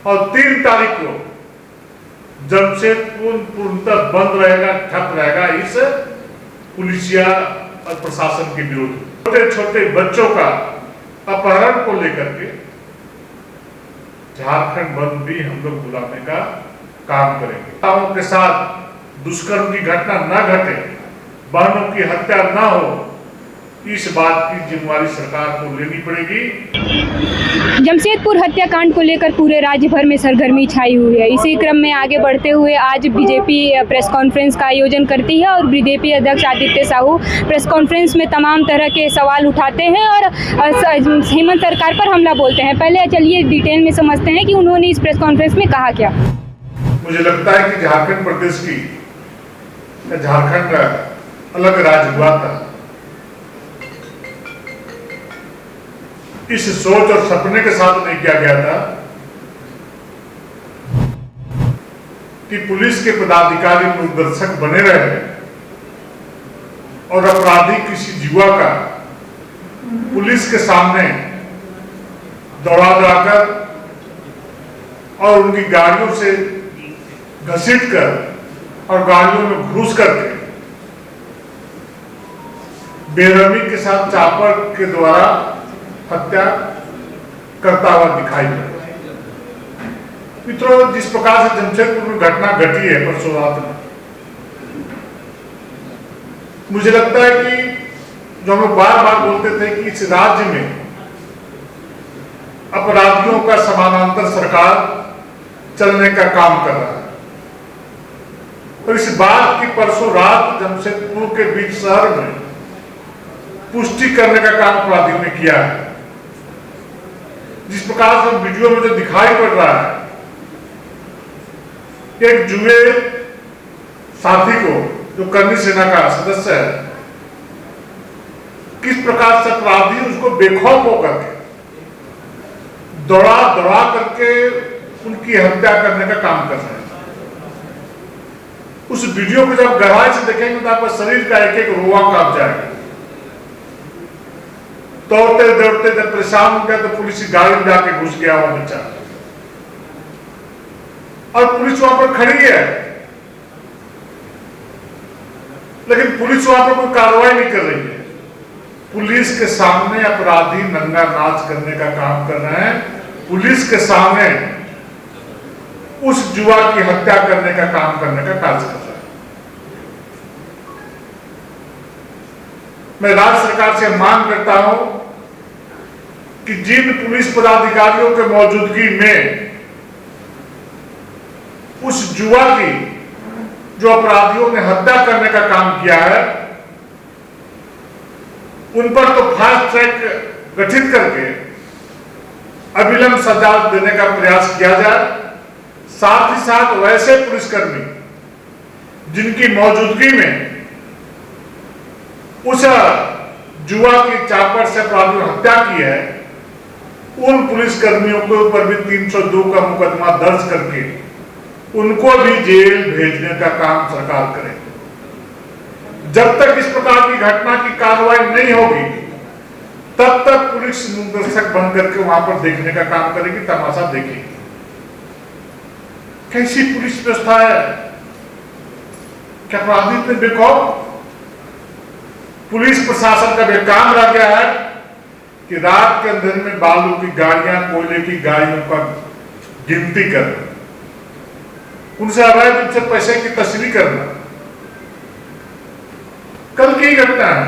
और 3 तारीख को जमशेदपुर पूर्णतः बंद रहेगा, ठप रहेगा इस पुलिसिया और प्रशासन के विरुद्ध। छोटे छोटे बच्चों का अपहरण को लेकर के झारखंड बंद भी हम लोग बुलाने का काम करेंगे। महिलाओं के साथ दुष्कर्म की घटना न घटे, बहनों की हत्या न हो, इस बात की जिम्मेदारी सरकार को लेनी पड़ेगी। जमशेदपुर हत्याकांड को लेकर पूरे राज्य भर में सरगर्मी छाई हुई है। इसी क्रम में आगे बढ़ते हुए आज बीजेपी प्रेस कॉन्फ्रेंस का आयोजन करती है और बीजेपी अध्यक्ष आदित्य साहू प्रेस कॉन्फ्रेंस में तमाम तरह के सवाल उठाते हैं और हेमंत सरकार पर हमला बोलते हैं। पहले चलिए डिटेल में समझते हैं कि उन्होंने इस प्रेस कॉन्फ्रेंस में कहा क्या। मुझे लगता है कि झारखंड प्रदेश की झारखंड अलग राज्य हुआ था, इस सोच और सपने के साथ नहीं किया गया था कि पुलिस के पदाधिकारी मार्गदर्शक बने रहे और अपराधी किसी युवा का पुलिस के सामने दौड़ा दौड़ाकर और उनकी गाड़ियों से घसीटकर और गाड़ियों में घुस करके बेरहमी के साथ चापर के द्वारा हत्या करता हुआ दिखाई पड़ा। मित्रों, जिस प्रकार से जमशेदपुर में घटना घटी है परसों रात में, मुझे लगता है कि जो हम बार बार बोलते थे कि इस राज्य में अपराधियों का समानांतर सरकार चलने का काम कर रहा है और इस बात की परसों रात जमशेदपुर के बीच शहर में पुष्टि करने का काम अपराधियों ने किया है। जिस प्रकार से वीडियो में जो दिखाई पड़ रहा है, एक जुए साथी को जो कर्णी सेना का सदस्य है, किस प्रकार से अपराधी उसको बेखौफ होकर के दौड़ा दौड़ा करके उनकी हत्या करने का काम कर रहे हैं। उस वीडियो को जब गहराई से देखेंगे तो आपका शरीर का एक एक रोआ कांप जाएगा। दौड़ते दौड़ते जब परेशान हो गया तो पुलिस की गाड़ी में जाके घुस गया वो बच्चा और पुलिस वहां पर खड़ी है, लेकिन पुलिस वहां पर कोई कार्रवाई नहीं कर रही है। पुलिस के सामने अपराधी नंगा नाच करने का काम कर रहे हैं, पुलिस के सामने उस जुआ की हत्या करने का काम करने का कार्य कर रहे हैं। मैं राज्य सरकार से मांग करता हूं कि जिन पुलिस पदाधिकारियों के मौजूदगी में उस जुआ की जो अपराधियों ने हत्या करने का काम किया है, उन पर तो फास्ट ट्रैक गठित करके अविलंब सजा देने का प्रयास किया जाए। साथ ही साथ वैसे पुलिसकर्मी जिनकी मौजूदगी में उस जुआ की चापर से अपराधियों ने हत्या की है, उन पुलिसकर्मियों के ऊपर भी 302 का मुकदमा दर्ज करके उनको भी जेल भेजने का काम सरकार करे। जब तक इस प्रकार की घटना की कार्रवाई नहीं होगी, तब तक पुलिस मार्गदर्शक बन करके वहां पर देखने का काम करेगी, तमाशा देखेगी। कैसी पुलिस व्यवस्था है? क्या अपराधी इतने बेखौफ? पुलिस प्रशासन का भी काम रह गया है कि रात के अंधेरे में बालू की गाड़ियां, कोयले की गाड़ियों का गिनती करना, उनसे अवैध रूप से पैसे की तस्वीर करना। कल की घटना है,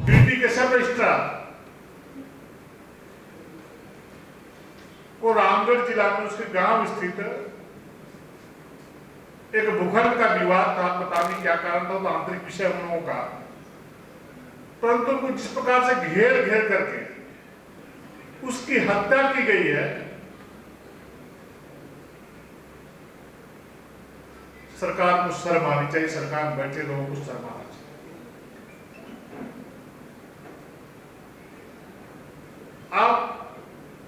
ड्यूटी के सब रजिस्ट्रार को रामगढ़ जिला में उसके गांव स्थित एक भूखंड का विवाद था। पता नहीं क्या कारण था, तो आंतरिक विषय उन लोगों का, परंतु उनको जिस प्रकार से घेर घेर करके उसकी हत्या की गई है, सरकार को शर्म आनी चाहिए। सरकार में बैठे लोगों को शर्म आना चाहिए। आप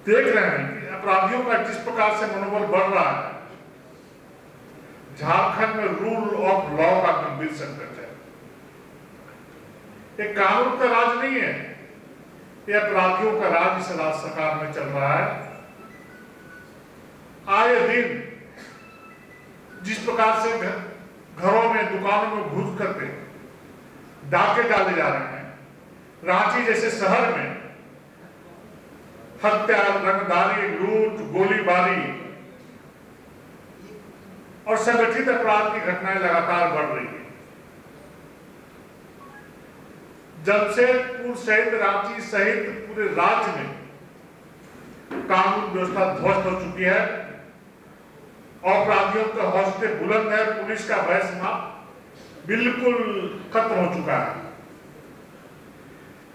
देख रहे हैं कि अपराधियों का जिस प्रकार से मनोबल बढ़ रहा है, झारखंड में रूल ऑफ लॉ का गंभीर संकट है। एक कानून का राज नहीं है, ये अपराधियों का राज इस राज्य सरकार में चल रहा है। आए दिन जिस प्रकार से घरों में, दुकानों में घुस करके डाके डाले जा रहे हैं, रांची जैसे शहर में हत्या, रंगदारी, लूट, गोलीबारी और संगठित अपराध की घटनाएं लगातार बढ़ रही है। जमशेदपुर सहित रांची सहित पूरे राज्य में कानून व्यवस्था ध्वस्त हो चुकी है। अपराधियों के हौसले बुलंद है। पुलिस का भय बिल्कुल खत्म हो चुका है।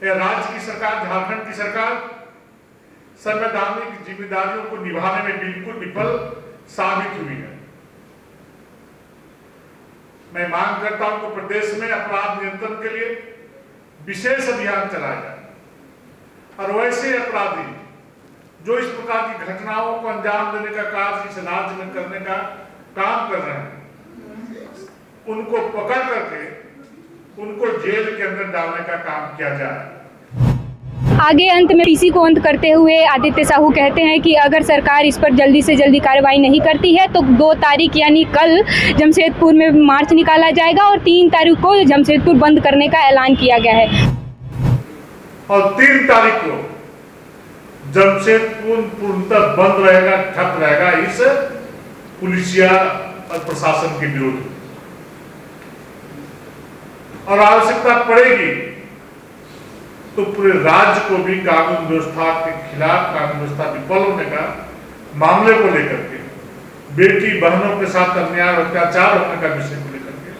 यह राज्य की सरकार, झारखंड की सरकार संवैधानिक जिम्मेदारियों को निभाने में बिल्कुल विफल साबित हुई है। मैं मांग करता हूं कि प्रदेश में अपराध नियंत्रण के लिए विशेष अभियान चलाया जाए और वैसे अपराधी जो इस प्रकार की घटनाओं को अंजाम देने का कार्य इस राज्य में करने का काम कर रहे हैं, उनको पकड़ करके उनको जेल के अंदर डालने का काम किया जाए। आगे अंत में इसी को अंत करते हुए आदित्य साहू कहते हैं कि अगर सरकार इस पर जल्दी से जल्दी कार्रवाई नहीं करती है तो 2 तारीख यानी कल जमशेदपुर में मार्च निकाला जाएगा और 3 तारीख को जमशेदपुर बंद करने का ऐलान किया गया है। और 3 तारीख को जमशेदपुर पूर्णतः बंद रहेगा, ठप रहेगा इस पुलिसिया और प्रशासन के विरोध। और आवश्यकता पड़ेगी तो पूरे राज्य को भी कानून व्यवस्था के खिलाफ, कानून व्यवस्था विफल होने का मामले को लेकर के, बेटी बहनों के साथ अन्याय और अत्याचार होने का विषय को लेकर के,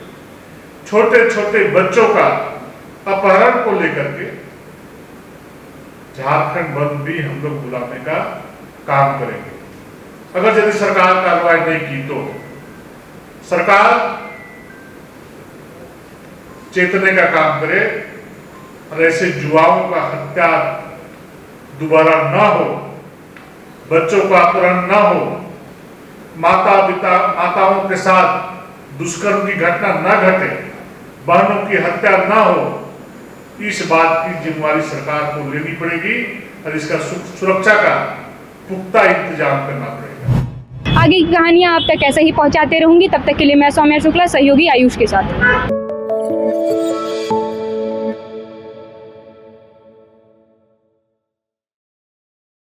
छोटे छोटे बच्चों का अपहरण को लेकर के झारखंड बंद भी हम लोग बुलाने का काम करेंगे। अगर यदि सरकार कार्रवाई नहीं की तो सरकार चेतने का काम करे और ऐसे युवाओं का हत्या दोबारा न हो, बच्चों का अपहरण न हो, माताओं के साथ दुष्कर्म की घटना न घटे, बहनों की हत्या न हो, इस बात की जिम्मेवारी सरकार को लेनी पड़ेगी और इसका सुरक्षा का पुख्ता इंतजाम करना पड़ेगा। आगे की कहानियां आप तक ऐसे ही पहुंचाते रहूंगी। तब तक के लिए मैं सौम्या शुक्ला, सहयोगी आयुष के साथ।